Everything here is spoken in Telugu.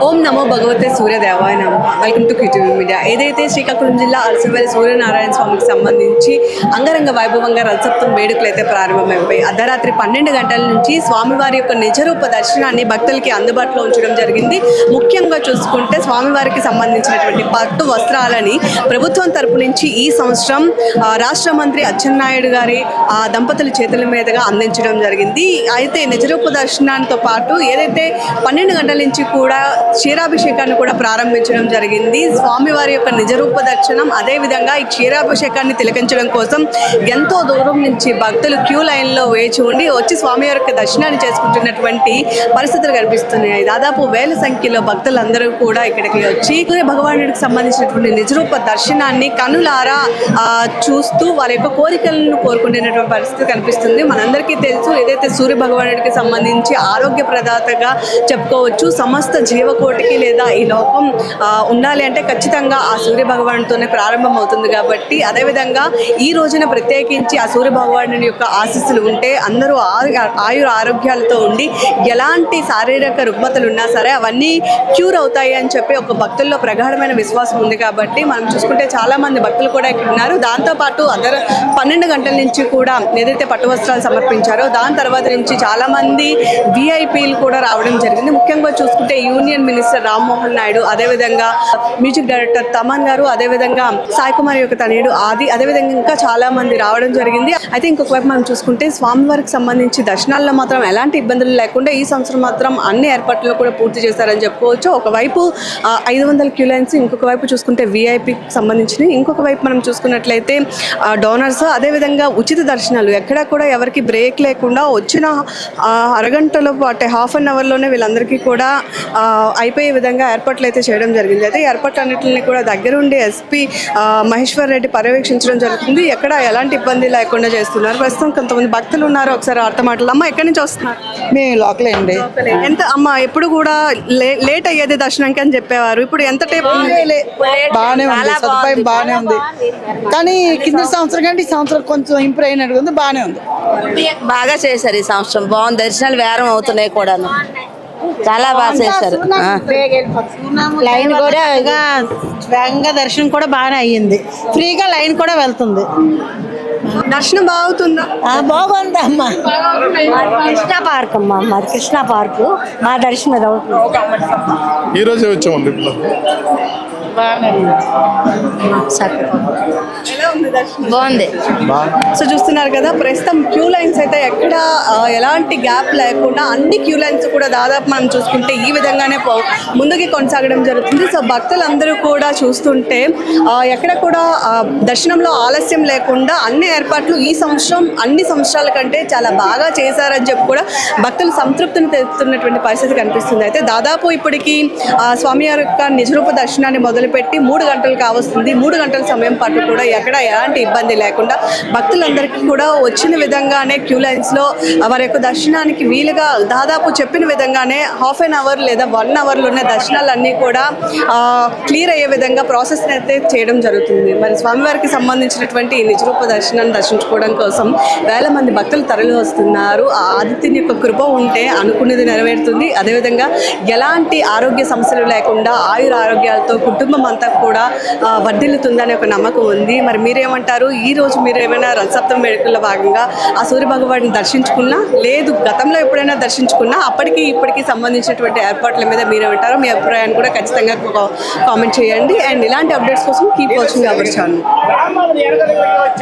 ఓం నమో భగవతే సూర్యదేవాయ నమః. Welcome to QTV media. ఏదైతే శ్రీకాకుళం జిల్లా అరసవల్లి సూర్యనారాయణ స్వామికి సంబంధించి అంగరంగ వైభవంగా రథసప్తమి వేడుకలు అయితే ప్రారంభమైపోయి అర్ధరాత్రి 12 గంటల నుంచి స్వామివారి యొక్క నిజరూప దర్శనాన్ని భక్తులకి అందుబాటులో ఉంచడం జరిగింది. ముఖ్యంగా చూసుకుంటే స్వామివారికి సంబంధించినటువంటి పట్టు వస్త్రాలని ప్రభుత్వం తరపు నుంచి ఈ సంవత్సరం రాష్ట్ర మంత్రి అచ్చెన్నాయుడు గారి దంపతుల చేతుల మీదుగా అందించడం జరిగింది. అయితే నిజరూప దర్శనానికి పాటు ఏదైతే 12 గంటల నుంచి కూడా క్షీరాభిషేకాన్ని కూడా ప్రారంభించడం జరిగింది. స్వామివారి యొక్క నిజరూప దర్శనం అదేవిధంగా ఈ క్షీరాభిషేకాన్ని తిలకించడం కోసం ఎంతో దూరం నుంచి భక్తులు క్యూ లైన్లో వేచి ఉండి వచ్చి స్వామివారి యొక్క దర్శనాన్ని చేసుకుంటున్నటువంటి పరిస్థితులు కనిపిస్తున్నాయి. దాదాపు వేల సంఖ్యలో భక్తులందరూ కూడా ఇక్కడికి వచ్చి సూర్య భగవానుడికి సంబంధించినటువంటి నిజరూప దర్శనాన్ని కనులారా చూస్తూ వారి యొక్క కోరికలను కోరుకుంటున్నటువంటి పరిస్థితి కనిపిస్తుంది. మనందరికీ తెలుసు, ఏదైతే సూర్య భగవానుడికి సంబంధించి ఆరోగ్య ప్రదాతగా చెప్పుకోవచ్చు. సమస్త జీవకోటికి లేదా ఈ లోకం ఉండాలి అంటే ఖచ్చితంగా ఆ సూర్య భగవానుడితోనే ప్రారంభం అవుతుంది. కాబట్టి అదేవిధంగా ఈ రోజున ప్రత్యేకించి ఆ సూర్య భగవానుడి యొక్క ఆశీస్సులు ఉంటే అందరూ ఆయుర ఆరోగ్యాలతో ఉండి ఎలాంటి శారీరక రుగ్మతలు ఉన్నా సరే అవన్నీ క్యూర్ అవుతాయి అని చెప్పి ఒక భక్తుల్లో ప్రగాఢమైన విశ్వాసం ఉంది. కాబట్టి మనం చూసుకుంటే చాలా మంది భక్తులు కూడా ఇక్కడ ఉన్నారు. దాంతోపాటు 12 గంటల నుంచి కూడా ఏదైతే పట్టు వస్త్రాలు సమర్పించారో దాని తర్వాత నుంచి చాలా మంది విఐపీలు కూడా రావడం జరిగింది. ముఖ్యంగా చూసుకుంటే యూనియన్ మినిస్టర్ రామ్మోహన్ నాయుడు, అదేవిధంగా మ్యూజిక్ డైరెక్టర్ తమన్ గారు, అదేవిధంగా సాయి కుమార్ యొక్క తనయుడు ఆది, అదేవిధంగా ఇంకా చాలా మంది రావడం జరిగింది. అయితే ఇంకొక వైపు మనం చూసుకుంటే స్వామివారికి సంబంధించి దర్శనాల్లో మాత్రం ఎలాంటి ఇబ్బందులు లేకుండా ఈ సంవత్సరం మాత్రం అన్ని ఏర్పాట్లు కూడా పూర్తి చేశారని చెప్పుకోవచ్చు. ఒకవైపు 500 క్యూ లైన్స్, ఇంకొక వైపు చూసుకుంటే విఐపికి సంబంధించినవి, ఇంకొక వైపు మనం చూసుకున్నట్లయితే డోనర్స్, అదేవిధంగా ఉచిత దర్శనాలు ఎక్కడా కూడా ఎవరికి బ్రేక్ లేకుండా వచ్చిన అరగంటలో పాటు హాఫ్ అన్ అవర్లోనే వీళ్ళందరికీ కూడా అయిపోయే విధంగా ఏర్పాట్లు అయితే చేయడం జరిగింది. అయితే ఏర్పాట్లన్నింటినీ కూడా దగ్గరుండి ఎస్పీ మహేశ్వర్ రెడ్డి పర్యవేక్షించడం జరుగుతుంది. ఎక్కడ ఎలాంటి ఇబ్బంది లేకుండా చేస్తున్నారు. ప్రస్తుతం కొంతమంది భక్తులు ఉన్నారు. ఒకసారి అర్థం మాటలు. అమ్మ, ఎక్కడి నుంచి వస్తున్నారు? మేము లోకలే అండి. ఎంత అమ్మ, ఎప్పుడు కూడా లేట్ అయ్యేది దర్శనంకి అని చెప్పేవారు. ఇప్పుడు ఎంత టైం? బాగానే ఉంది, సదుపాయం బాగానే ఉంది. కానీ కింద సంవత్సరం కంటే ఈ సంవత్సరం కొంచెం ఇంప్రూవ్ అయినట్టు ఉంది. బాగానే ఉంది, బాగా చేశారు. ఈ సంవత్సరం బాగుంది. దర్శనాలు వేరం అవుతున్నాయి కూడాను. చాలా బాగా చేశారు. లైన్ కూడా వేగంగా దర్శనం కూడా బాగానే అయ్యింది. ఫ్రీగా లైన్ కూడా వెళ్తుంది. దర్శనం బాగుతుందా? బాగుంది అమ్మ. కృష్ణ పార్క్ అమ్మ, మాది కృష్ణ పార్క్. మా దర్శనం అవుతుంది. ఈ రోజే వచ్చామండి. బాగుంది. సో చూస్తున్నారు కదా, ప్రస్తుతం క్యూ లైన్స్ అయితే ఎక్కడ ఎలాంటి గ్యాప్ లేకుండా అన్ని క్యూ లైన్స్ కూడా దాదాపు మనం చూసుకుంటే ఈ విధంగానే ముందుకి కొనసాగడం జరుగుతుంది. సో భక్తులందరూ కూడా చూస్తుంటే ఎక్కడ కూడా దర్శనంలో ఆలస్యం లేకుండా అన్ని ఏర్పాట్లు ఈ సంవత్సరం అన్ని సంవత్సరాల కంటే చాలా బాగా చేశారని చెప్పి కూడా భక్తులు సంతృప్తిని తెలుపుతున్నటువంటి పరిస్థితి కనిపిస్తుంది. అయితే దాదాపు ఇప్పటికీ స్వామివారి యొక్క నిజరూప దర్శనాన్ని మొదలుపెట్టి 3 గంటలు కావస్తుంది. 3 గంటల సమయం పాటు కూడా ఎక్కడ ఎలాంటి ఇబ్బంది లేకుండా భక్తులందరికీ కూడా వచ్చిన విధంగానే క్యూ లైన్స్లో వారి యొక్క దర్శనానికి వీలుగా దాదాపు చెప్పిన విధంగానే హాఫ్ అన్ అవర్ లేదా 1 అవర్లోనే దర్శనాలన్నీ కూడా క్లియర్ అయ్యే విధంగా ప్రాసెస్ అయితే చేయడం జరుగుతుంది. మరి స్వామివారికి సంబంధించినటువంటి ఈ నిజరూప దర్శనాన్ని దర్శించుకోవడం కోసం వేల మంది భక్తులు తరలి వస్తున్నారు. ఆ ఆదిత్యుని యొక్క కృప ఉంటే అనుకున్నది నెరవేరుతుంది. అదేవిధంగా ఎలాంటి ఆరోగ్య సమస్యలు లేకుండా ఆయుర ఆరోగ్యాలతో కుటుంబం అంతా కూడా వర్ధిల్లుతుందనే ఒక నమ్మకం ఉంది. మరి మీరేమంటారు? ఈ రోజు మీరు ఏమైనా రథసప్తమి వేడుకల్లో భాగంగా ఆ సూర్య భగవాన్ని దర్శించుకున్నా, లేదు గతంలో ఎప్పుడైనా దర్శించుకున్నా, అప్పటికి ఇప్పటికి సంబంధించినటువంటి ఏర్పాట్ల మీద మీరేమంటారో మీ అభిప్రాయాన్ని కూడా ఖచ్చితంగా కామెంట్ చేయండి. అండ్ ఇలాంటి అప్డేట్స్ కోసం కీప్ వాచింగ్ అవర్ ఛానల్.